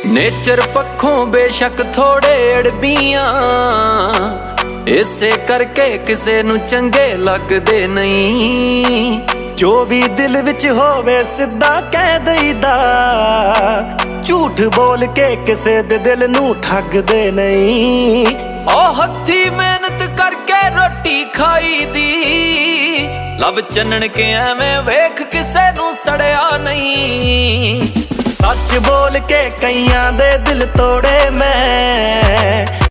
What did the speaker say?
Nature पक्खों बेशक थोड़े अड़बियां, इसे करके किसे नू चंगे लगदे नहीं। जो भी दिल विच होवे सिद्धा कह दईदा, झूठ बोल के किसे दे दिल नू ठगदे नहीं। ओ हत्थी मेहनत करके रोटी खाई दी, लब चन्नण के एवें वेख किसे नू सड़िया नहीं। सच बोल के कईयां दे दिल तोड़े मैं।